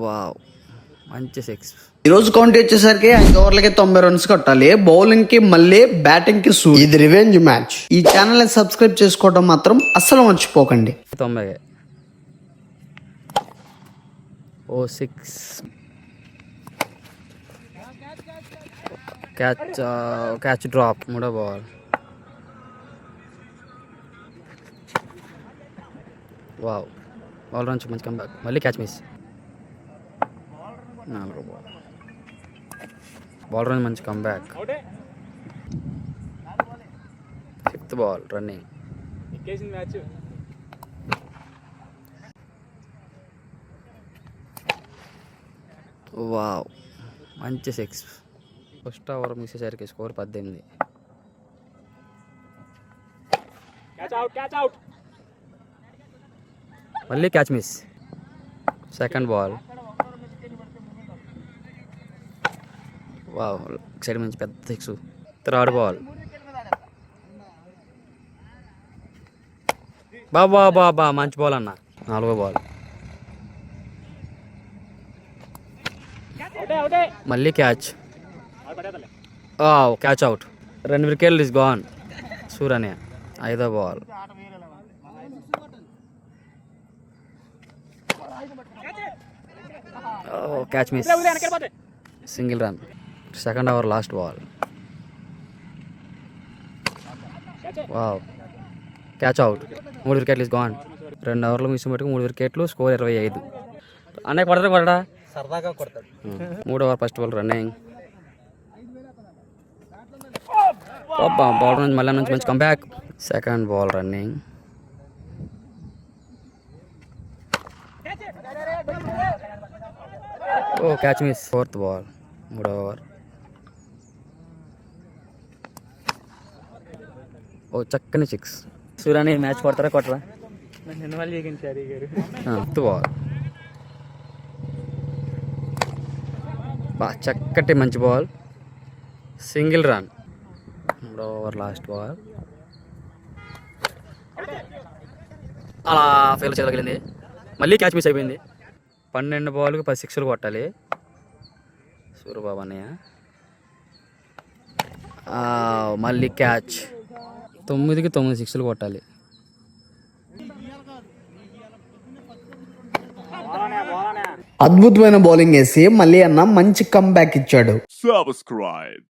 Wow, మంచి six. ఈ రోజు కౌంట్ వచ్చేసరికి 5 ఓవర్లకి 90 రన్స్ కొట్టాలి. బౌలింగ్ కి మళ్ళీ బ్యాటింగ్ కి ఇది రివెంజ్ మ్యాచ్. ఈ ఛానల్ ని సబ్స్క్రైబ్ చేసుకోవడం మాత్రం అస్సలు మర్చిపోకండి. 90. ఓ 6. Catch drop. మూడో బాల్. వావ్, బాల్ నుంచి మంచి కంబ్యాక్. మళ్ళీ catch miss. 4 ball. Ball run మంచి comeback. 5th ball running. Wow, మంచి 6. ఫస్ట్ ఓవర్ మిస్ అయ్యేసరికి స్కోర్ 18. మళ్ళీ catch miss. 2nd ball. Wow, side నుంచి పెద్ద 6. 3rd ball. బాబా మంచి బాల్ అన్న. 4వ బాల్. మళ్ళీ క్యాచ్. Catch out. 2 వికెట్లు ఇస్ గాన్. సూరనే. 5వ ball. Catch miss. Single run. 2nd over last ball. Wow, catch out. 3 వికెట్లు ఇస్ గాన్. 2 ఓవర్లు మిస్ మటుకు 3 వికెట్లు. స్కోర్ 25. అన్నయ్య కొడతా సరదాగా కొడతాడు. 3వ over first ball running. Ball నుంచి మళ్ళీ నుంచి మంచి comeback. 2nd ball running. Catch miss. 4th ball. 3వ ఓవర్. చక్కని 6. సూర్యాని మ్యాచ్ కొడతారా కొట్టరా? 5th ball. చక్కటి మంచి బాల్. Single run. 3వ ఓవర్ లాస్ట్ బాల్. అలా ఫెయిల్ చేయగలిగింది. మళ్ళీ క్యాచ్ మిస్ అయిపోయింది. 12 బాల్కి 10 సిక్స్లు కొట్టాలి సూర్యబాబు అన్నయ్య. మళ్ళీ క్యాచ్. 9కి 9 సిక్స్లు కొట్టాలి. అద్భుతమైన బౌలింగ్ వేసి మళ్ళీ అన్న మంచి కమ్ బ్యాక్ ఇచ్చాడు. Subscribe.